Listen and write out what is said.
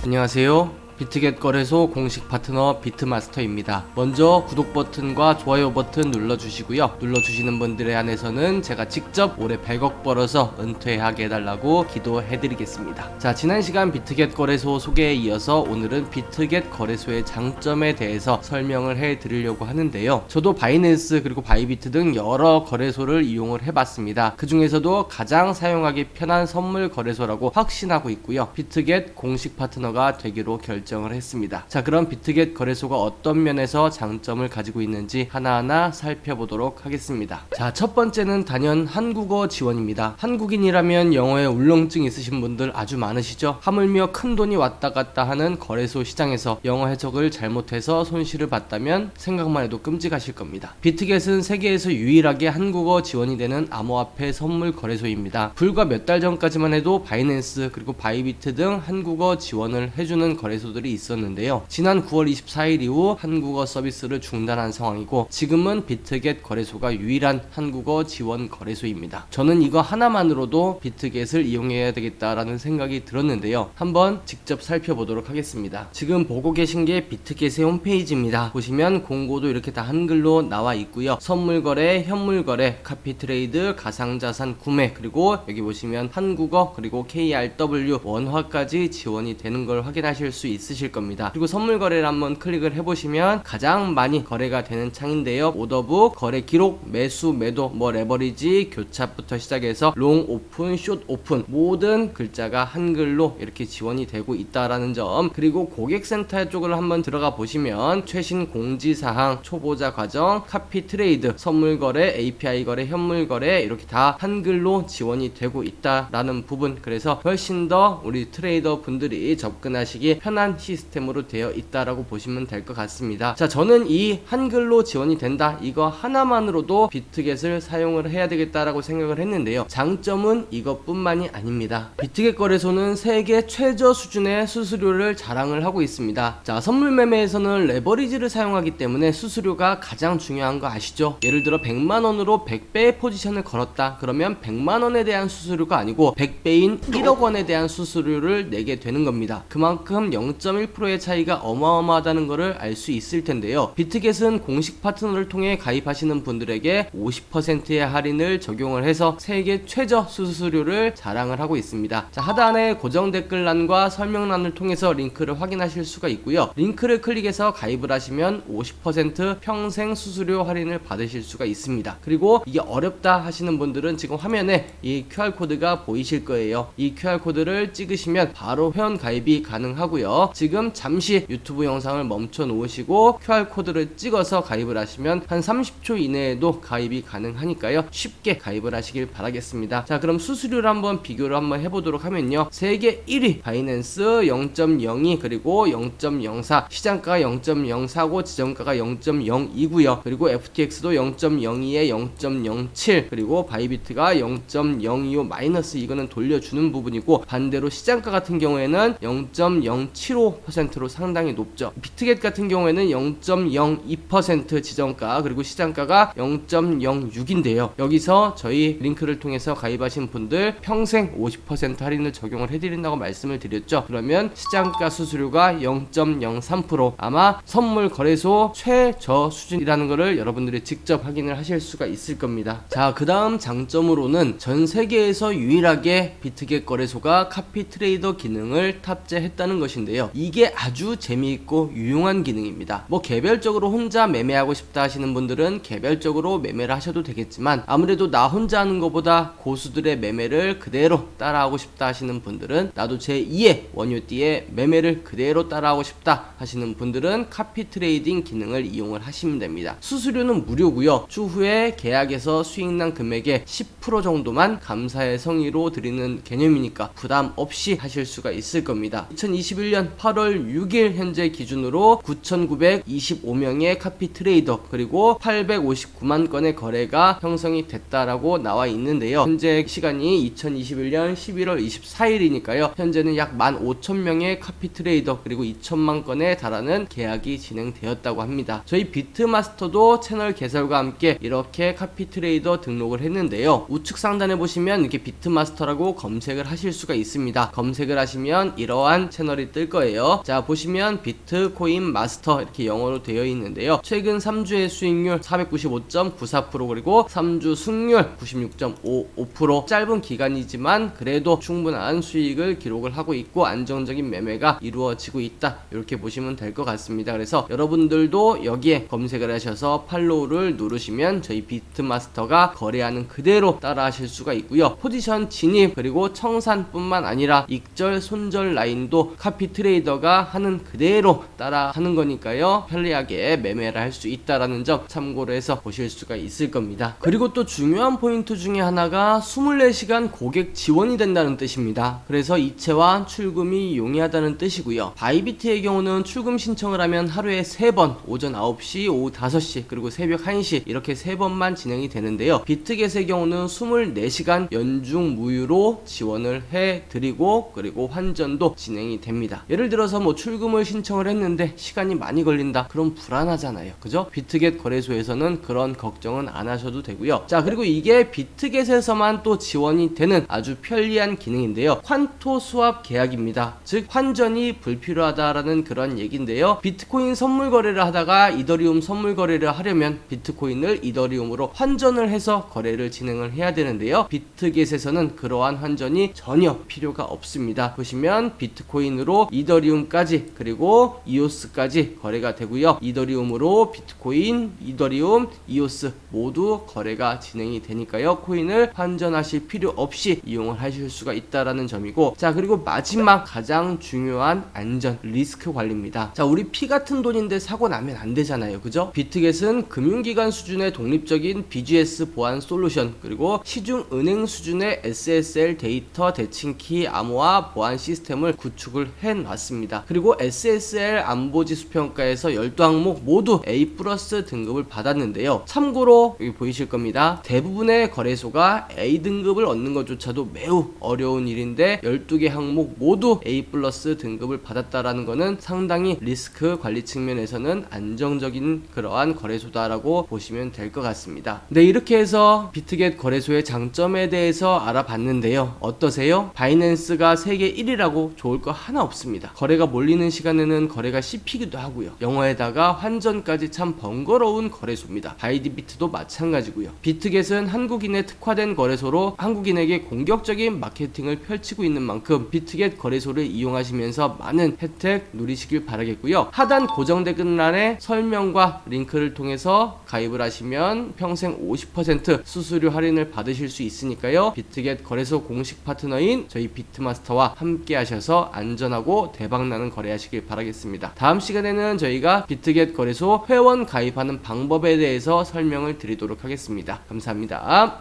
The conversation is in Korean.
안녕하세요. 비트겟 거래소 공식 파트너 비트마스터입니다. 먼저 구독 버튼과 좋아요 버튼 눌러주시고요. 눌러주시는 분들에 한해서는 제가 직접 올해 100억 벌어서 은퇴하게 해달라고 기도해드리겠습니다. 자, 지난 시간 비트겟 거래소 소개에 이어서 오늘은 비트겟 거래소의 장점에 대해서 설명을 해드리려고 하는데요. 저도 바이낸스 그리고 바이비트 등 여러 거래소를 이용을 해봤습니다. 그 중에서도 가장 사용하기 편한 선물 거래소라고 확신하고 있고요. 비트겟 공식 파트너가 되기로 결정을 했습니다. 자, 그럼 비트겟 거래소가 어떤 면에서 장점을 가지고 있는지 하나하나 살펴보도록 하겠습니다. 자, 첫 번째는 단연 한국어 지원입니다. 한국인이라면 영어에 울렁증 있으신 분들 아주 많으시죠? 하물며 큰돈이 왔다 갔다 하는 거래소 시장에서 영어 해석을 잘못해서 손실을 봤다면 생각만 해도 끔찍하실 겁니다. 비트겟은 세계에서 유일하게 한국어 지원이 되는 암호화폐 선물 거래소입니다. 불과 몇 달 전까지만 해도 바이낸스 그리고 바이비트 등 한국어 지원을 해주는 거래소들이 있었는데요. 지난 9월 24일 이후 한국어 서비스를 중단한 상황이고 지금은 비트겟 거래소가 유일한 한국어 지원 거래소입니다. 저는 이거 하나만으로도 비트겟을 이용해야 되겠다라는 생각이 들었는데요. 한번 직접 살펴보도록 하겠습니다. 지금 보고 계신 게 비트겟의 홈페이지입니다. 보시면 공고도 이렇게 다 한글로 나와 있고요. 선물 거래, 현물 거래, 카피 트레이드, 가상자산 구매, 그리고 여기 보시면 한국어 그리고 KRW 원화까지 지원이 되는 걸 확인하실 수 있으실 겁니다. 그리고 선물 거래를 한번 클릭을 해보시면 가장 많이 거래가 되는 창인데요. 오더북, 거래 기록, 매수, 매도, 레버리지, 교차부터 시작해서 롱 오픈, 숏 오픈 모든 글자가 한글로 이렇게 지원이 되고 있다라는 점, 그리고 고객센터 쪽을 한번 들어가 보시면 최신 공지사항, 초보자 과정, 카피 트레이드, 선물 거래, API 거래, 현물 거래 이렇게 다 한글로 지원이 되고 있다라는 부분, 그래서 훨씬 더 우리 트레이더 분들이 접근하시기 편한 시스템으로 되어 있다라고 보시면 될 것 같습니다. 자, 저는 이 한글로 지원이 된다 이거 하나만으로도 비트겟을 사용을 해야 되겠다라고 생각을 했는데요. 장점은 이것뿐만이 아닙니다. 비트겟 거래소는 세계 최저 수준의 수수료를 자랑을 하고 있습니다. 자, 선물 매매에서는 레버리지를 사용하기 때문에 수수료가 가장 중요한 거 아시죠? 예를 들어 100만원으로 100배의 포지션을 걸었다 그러면 100만원에 대한 수수료가 아니고 100배인 1억 원에 대한 수수료를 내게 되는 겁니다. 그만큼 0.1%의 차이가 어마어마하다는 것을 알 수 있을 텐데요. 비트겟은 공식 파트너를 통해 가입하시는 분들에게 50%의 할인을 적용을 해서 세계 최저 수수료를 자랑을 하고 있습니다. 자, 하단에 고정 댓글란과 설명란을 통해서 링크를 확인하실 수가 있고요. 링크를 클릭해서 가입을 하시면 50% 평생 수수료 할인을 받으실 수가 있습니다. 그리고 이게 어렵다 하시는 분들은 지금 화면에 이 QR코드가 보이실 거예요. 이 QR코드를 찍으시면 바로 회원 가입이 가능하고요. 지금 잠시 유튜브 영상을 멈춰 놓으시고 QR코드를 찍어서 가입을 하시면 한 30초 이내에도 가입이 가능하니까요. 쉽게 가입을 하시길 바라겠습니다. 자, 그럼 수수료를 한번 비교를 한번 해보도록 하면요. 세계 1위 바이낸스 0.02 그리고 0.04, 시장가가 0.04고 지정가가 0.02고요. 그리고 FTX도 0.02에 0.07 그리고 바이비트가 0.025 마이너스, 이거는 돌려주는 부분이고 반대로 시장가 같은 경우에는 0.075%로 상당히 높죠. 비트겟 같은 경우에는 0.02% 지정가 그리고 시장가가 0.06인데요. 여기서 저희 링크를 통해서 가입하신 분들 평생 50% 할인을 적용을 해드린다고 말씀을 드렸죠. 그러면 시장가 수수료가 0.03%, 아마 선물 거래소 최저 수준이라는 것을 여러분들이 직접 확인을 하실 수가 있을 겁니다. 자, 그 다음 장점으로는 전 세계에서 유일하게 비트겟 거래소가 카피 트레이더 기능을 탑재했다는 것인데요. 이게 아주 재미있고 유용한 기능입니다. 개별적으로 혼자 매매하고 싶다 하시는 분들은 개별적으로 매매를 하셔도 되겠지만 아무래도 나 혼자 하는 것보다 고수들의 매매를 그대로 따라하고 싶다 하시는 분들은, 나도 제2의 원유띠의 매매를 그대로 따라하고 싶다 하시는 분들은 카피 트레이딩 기능을 이용을 하시면 됩니다. 수수료는 무료고요. 추후에 계약에서 수익난 금액의 10% 정도만 감사의 성의로 드리는 개념이니까 부담 없이 하실 수가 있을 겁니다. 2021년 8월 6일 현재 기준으로 9,925명의 카피 트레이더 그리고 859만 건의 거래가 형성이 됐다라고 나와 있는데요. 현재 시간이 2021년 11월 24일이니까요. 현재는 약 15,000명의 카피 트레이더 그리고 2천만 건에 달하는 계약이 진행되었다고 합니다. 저희 비트마스터도 채널 개설과 함께 이렇게 카피 트레이더 등록을 했는데요. 우측 상단에 보시면 이렇게 비트마스터라고 검색을 하실 수가 있습니다. 검색을 하시면 이러한 채널이 뜰 거예요. 거예요. 자, 보시면 비트코인 마스터 이렇게 영어로 되어 있는데요. 최근 3주의 수익률 495.94% 그리고 3주 승률 96.55%. 짧은 기간이지만 그래도 충분한 수익을 기록을 하고 있고 안정적인 매매가 이루어지고 있다, 이렇게 보시면 될 것 같습니다. 그래서 여러분들도 여기에 검색을 하셔서 팔로우를 누르시면 저희 비트마스터가 거래하는 그대로 따라 하실 수가 있고요. 포지션 진입 그리고 청산뿐만 아니라 익절 손절 라인도 카피 트레이더가 하는 그대로 따라 하는 거니까요, 편리하게 매매를 할 수 있다라는 점 참고로 해서 보실 수가 있을 겁니다. 그리고 또 중요한 포인트 중에 하나가 24시간 고객 지원이 된다는 뜻입니다. 그래서 이체와 출금이 용이하다는 뜻이고요. 바이비트의 경우는 출금 신청을 하면 하루에 3번, 오전 9시, 오후 5시, 그리고 새벽 1시 이렇게 3번만 진행이 되는데요. 비트겟의 경우는 24시간 연중 무휴로 지원을 해드리고 그리고 환전도 진행이 됩니다. 예를 들어서 뭐 출금을 신청을 했는데 시간이 많이 걸린다, 그럼 불안하잖아요, 그죠? 비트겟 거래소에서는 그런 걱정은 안 하셔도 되고요. 자, 그리고 이게 비트겟에서만 또 지원이 되는 아주 편리한 기능인데요. 퀀토 수합 계약입니다. 즉 환전이 불필요하다라는 그런 얘기인데요. 비트코인 선물 거래를 하다가 이더리움 선물 거래를 하려면 비트코인을 이더리움으로 환전을 해서 거래를 진행을 해야 되는데요. 비트겟에서는 그러한 환전이 전혀 필요가 없습니다. 보시면 비트코인으로 이더리움까지 그리고 이오스까지 거래가 되고요. 이더리움으로 비트코인, 이더리움, 이오스 모두 거래가 진행이 되니까요. 코인을 환전하실 필요 없이 이용을 하실 수가 있다라는 점이고, 자, 그리고 마지막 가장 중요한 안전 리스크 관리입니다. 자, 우리 피 같은 돈인데 사고 나면 안 되잖아요, 그죠? 비트겟은 금융기관 수준의 독립적인 BGS 보안 솔루션 그리고 시중은행 수준의 SSL 데이터 대칭키 암호화 보안 시스템을 구축을 해놨습니다. 그리고 SSL 안보지수 평가에서 12항목 모두 A+ 등급을 받았는데요. 참고로 여기 보이실 겁니다. 대부분의 거래소가 A 등급을 얻는 것조차도 매우 어려운 일인데 12개 항목 모두 A+ 등급을 받았다라는 것은 상당히 리스크 관리 측면에서는 안정적인 그러한 거래소다라고 보시면 될 것 같습니다. 네, 이렇게 해서 비트겟 거래소의 장점에 대해서 알아봤는데요. 어떠세요? 바이낸스가 세계 1위라고 좋을 거 하나 없습니다. 거래가 몰리는 시간에는 거래가 씹히기도 하고요. 영어에다가 환전까지 참 번거로운 거래소입니다. 바이디비트도 마찬가지고요. 비트겟은 한국인에 특화된 거래소로 한국인에게 공격적인 마케팅을 펼치고 있는 만큼 비트겟 거래소를 이용하시면서 많은 혜택 누리시길 바라겠고요. 하단 고정 댓글란에 설명과 링크를 통해서 가입을 하시면 평생 50% 수수료 할인을 받으실 수 있으니까요. 비트겟 거래소 공식 파트너인 저희 비트마스터와 함께 하셔서 안전하고 대박나는 거래하시길 바라겠습니다. 다음 시간에는 저희가 비트겟 거래소 회원 가입하는 방법에 대해서 설명을 드리도록 하겠습니다. 감사합니다.